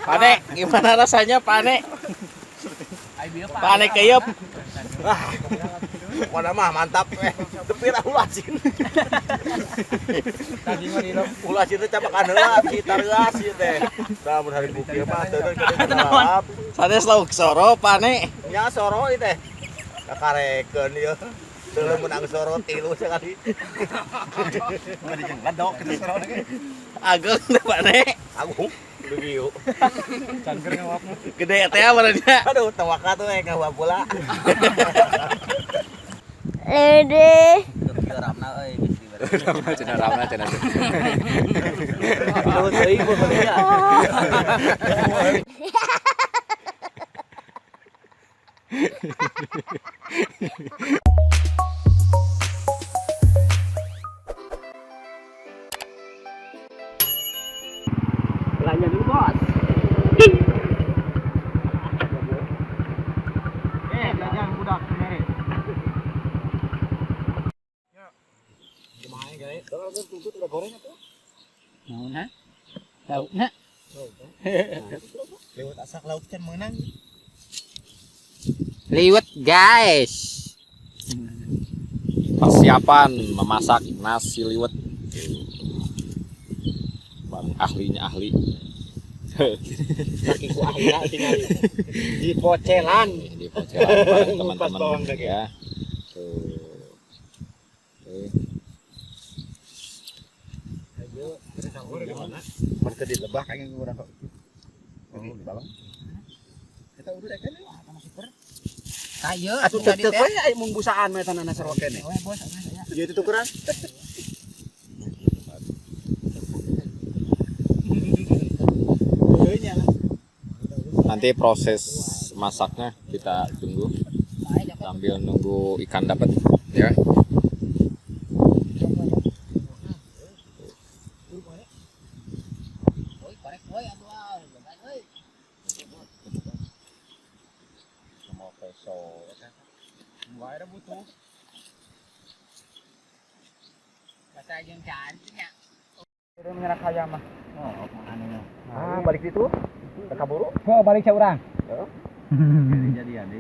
Pane, gimana rasanya Pane? Pane keyep. Mana mah mantap tepir ulasin. Tadi mah di Ulasin teh capakan heula kita reas ieu teh. Da mun hari bukil mah teureun kita. Sanes lauk soro Pane. Nya soro ieu teh. Kakarekeun ieu. Teureun menang soro 3 sekali. Mau dijeng ladok kita soro ge. Ageng teh Pane. Agung begitu. Cangker ngawapna. Gede teh benernya. Aduh, tawaka tuh ngawak pula. Lede. Ramna euy bisi. Cenah ramna cenah. Terus teuing pokoknya. Belanja dulu, Bos. Belanja budak mere. Naon ha? Laukna. Lewat asak lauk can menang. Liwet, guys. Persiapan memasak nasi liwet. Bareng ahlinya ahli. Saking ku ahlinya tinggal di pocelan. Di pocelan bareng Ngupas bawang teman-teman daging. ya. Tuh. Oke. Mereka di lebah kayaknya kurang kok. Ini di bawah. Kita udah kan Kayu atuh teu we aya mun busaan mah tanana sarwa kene. Bos. Ieu itu tukeran. Nanti proses masaknya kita tunggu sambil nunggu ikan dapat ya. Udah menyerah kaya mah. Ah, balik situ. Ke kaburu. Kok balik ca urang? Jadi ade.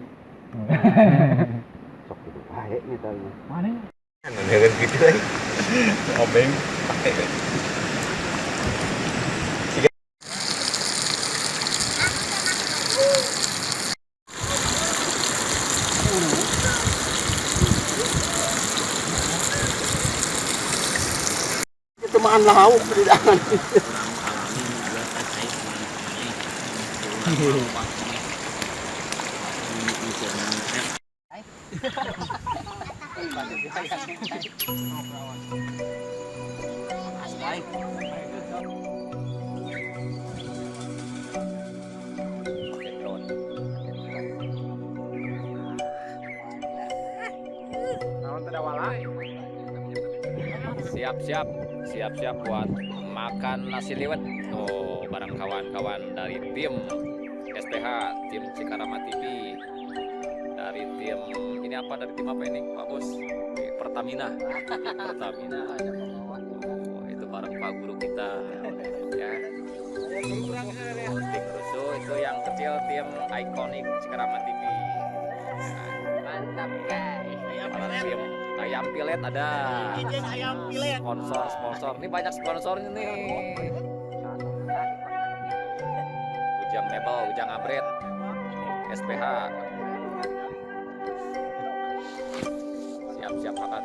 Sok itu bae nya tadi. Mana? Ngeungeun gitu euy. Obeng. Teman lauk di dalam. Siap-siap buat makan nasi liwet. Oh, bareng kawan-kawan dari tim SPH, tim Cikarama TV, dari tim ini apa, dari tim apa ini Pak Bos? Pertamina. Pertamina. Oh, itu bareng Pak Guru kita ya. Tim Rusuh itu yang kecil, tim ikonik Cikarama TV. Mantap, guys. Para tim ayam pilet ada. Sponsor. Ini banyak sponsornya nih. Ujang Mebel, Ujang Abret, SPH. Siap-siap makan.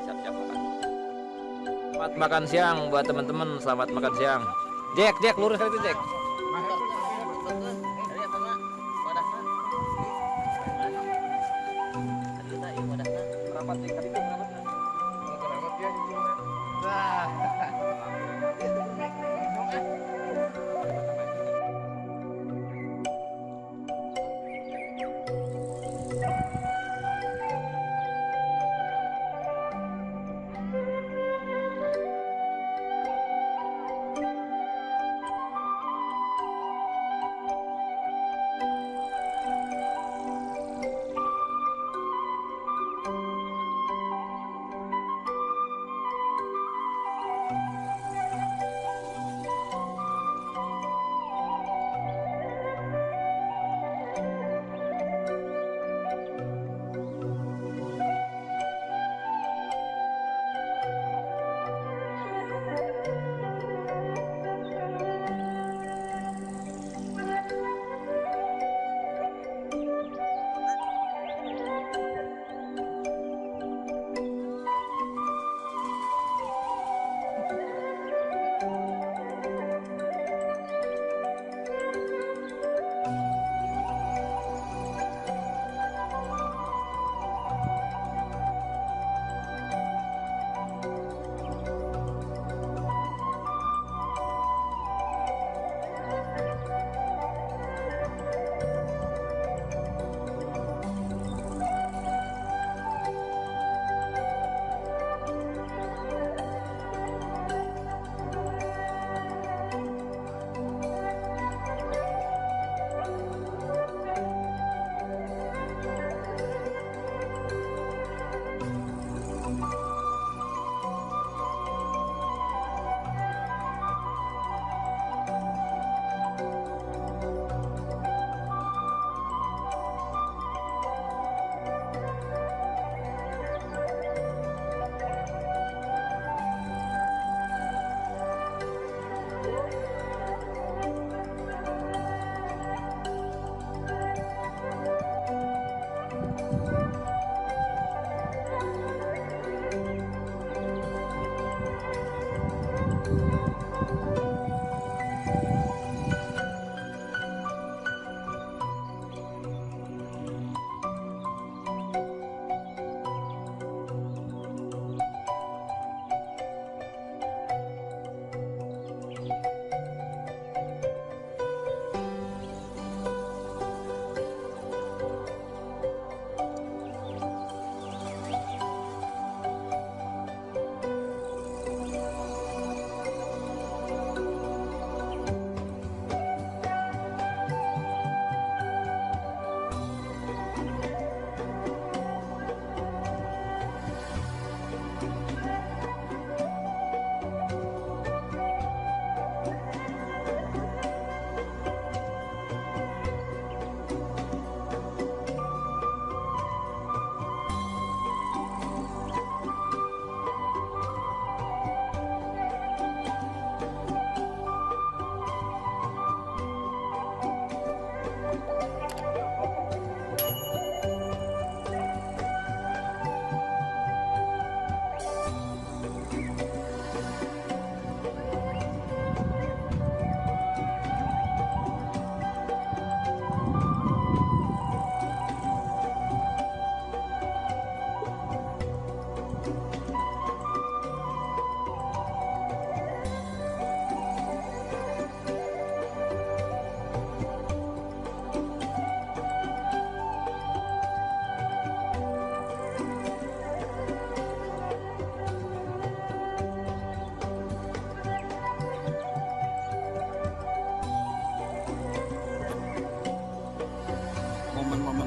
Selamat makan siang buat teman-teman. Selamat makan siang. Jack, lurus kali itu Jack.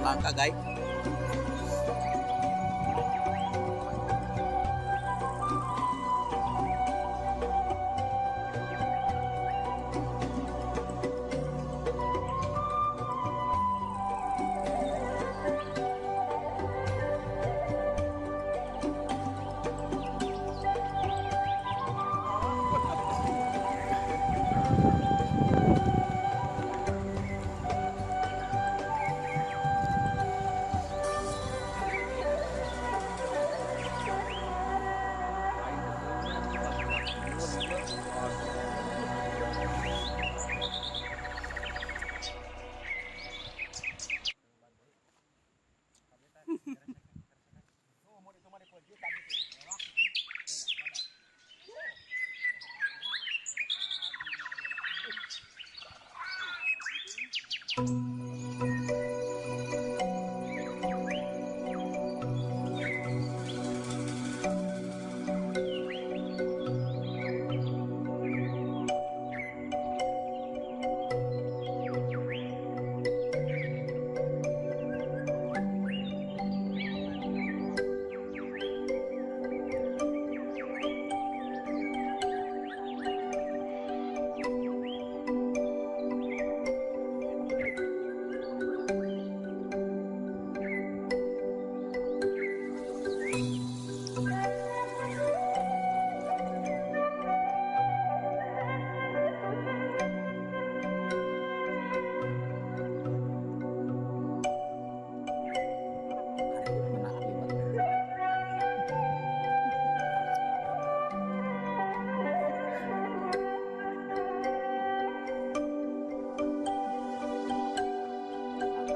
langka guys.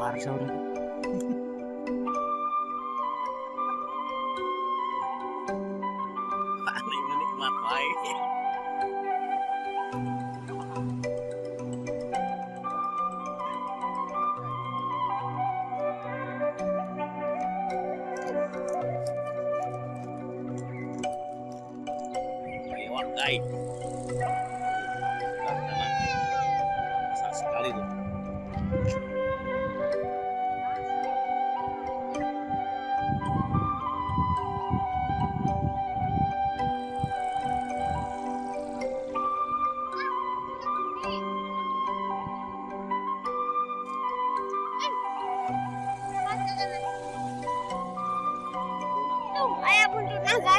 Parsa udah. Paling menikmat baik. Lewat guys. Besar sekali tuh. Ayah buntut naga.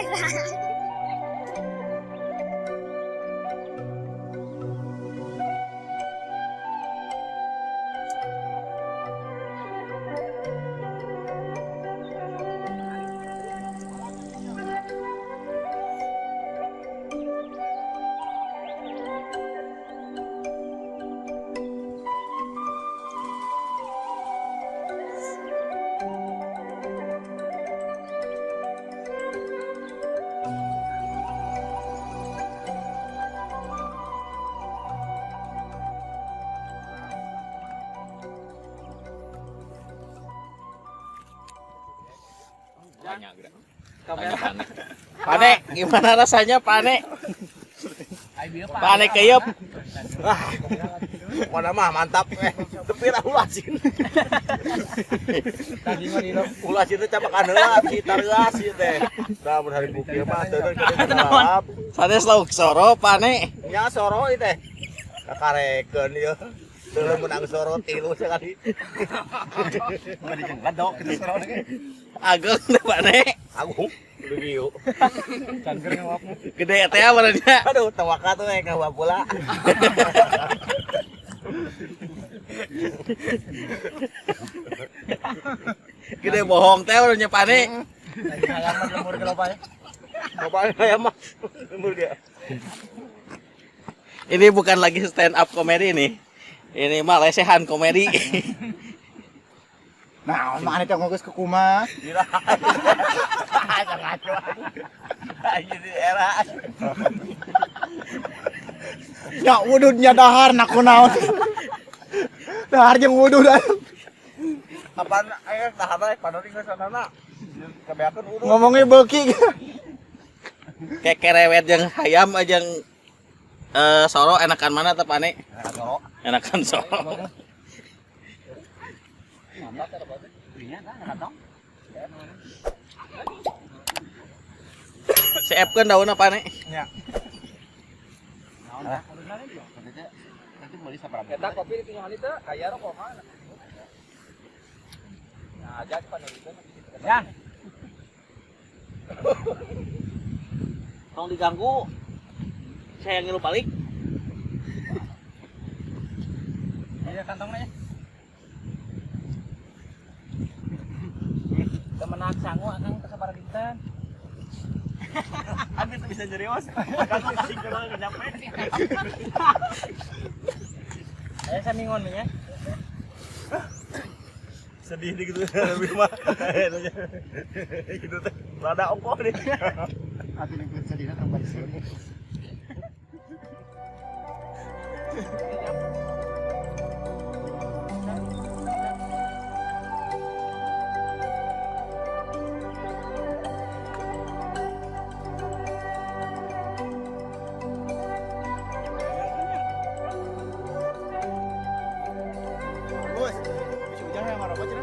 Banyak gerak. Tanya panik. Panek, gimana rasanya panek? Panek keyep. Wah, mana mah mantap. Tapi lah ulasin. Tadi mah dino. Ulasin teh capakan heula kita reas ieu teh. Da mun hari bukil mah teu gelap. Sanes lauk soro panek. Nya soro ieu teh. Kakarekeun ieu. Teu menang soro 3 sekali. Mari jeung ladok kitu soro ge. Ageng teh panek. Agung. Begitu. Can keur ngawapna. Gede teh benernya. Aduh, tawaka tuh yang ngawap pula. Gede bohong teh benernya panek. Lagi halaman lemur ke loba ya. Bapak saya mah lemur dia. Ini bukan lagi stand up komedi nih. Ini mah lesehan komedi. Nah, mana teh ngogos ke kumaha? Gila. Ngaco. Ayo di era. Ya wududnya dahar nak kunaon. Dahar jeung wudud. Apaan aya dahar teh padori geus sanana. Kebeakeun udud. Ngomongnya beuki. Kayak kerewet jeung hayam jeung soro enakan mana teh panek? Enakan soro. Siapkan daun apa nih? Nanti beli sabar. Kita kopi di tinggal itu kayak rokok mana? Nah, jadi panelnya. Ya. Tolong diganggu. Saya yang ngilu balik. Iya kantongnya. Temenak sangu akang kesabar dinten. Ambil bisa jerios. Kagak pusing kalau nyampe. Saya samingon ya. Sedih nih gitu lebih mah. Gitu teh. Rada ongkoh nih. Hati nih sedihnya tambah sini. Bos, bisa hujan ya marah baca.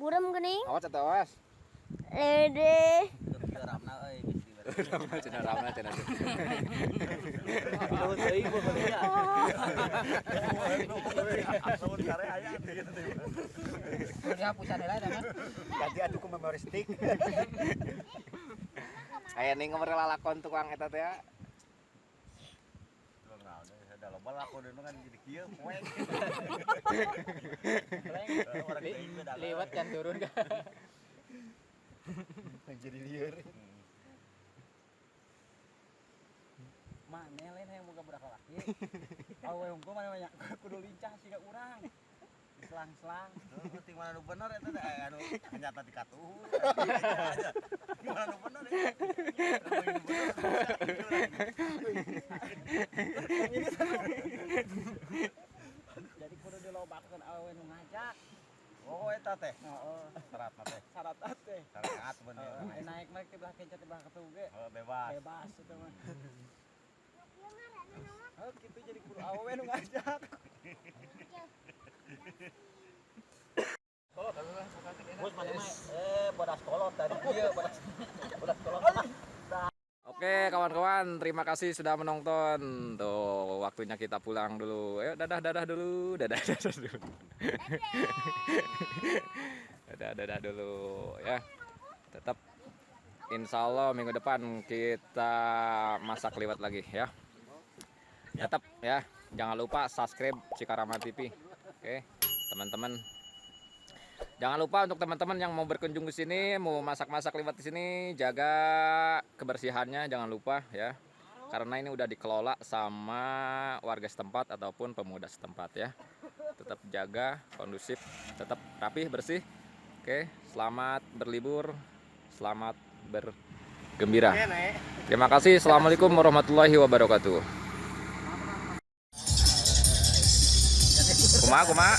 Buram gening. Awas atau awas? Lede. Ramna euy. Cenah ramna cenah. Daun teuing gua kali ya. Lamun kare aya gitu. Dia pusat heula eta mah. Ganti atuh ku memory stick. Aya ning ngeueur lalakon tukang eta teh. Dalam balak udah kan jadi kieu poek. Lewat kan turun kan. Jadi lieur. Mana lain yang boga budak laki. Awewe hungkul mana banyak kudu lincah siga urang. Selang-selang. Penting mana nu bener eta teh anu nyata dikatuh. Mana nu bener ya. Jadi kudu dilobakeun awewe nu ngajak. Oh eta teh. Heeh. Syarat teh. Syarat teh. Syarat bener. Naik-naik ke belah kencet belah katuh ge. Bebas. Bebas eta mah. Oh gitu jadi kudu awewe nu ngajak. Kolot bos mana mah bodas kolot tadi ieu bodas kolot. Oke kawan-kawan, terima kasih sudah menonton. Tuh waktunya kita pulang dulu. Ayo dadah dulu, dadah dulu. dadah dulu ya. Tetap insya Allah minggu depan kita masak liwet lagi ya. Tetap ya, jangan lupa subscribe Cikarama TV. Oke, teman-teman. Jangan lupa untuk teman-teman yang mau berkunjung ke sini, mau masak-masak liwet di sini, jaga kebersihannya jangan lupa ya. Karena ini udah dikelola sama warga setempat ataupun pemuda setempat ya. Tetap jaga, kondusif, tetap rapih, bersih. Oke, selamat berlibur, selamat bergembira. Terima kasih. Assalamualaikum warahmatullahi wabarakatuh. Kumaha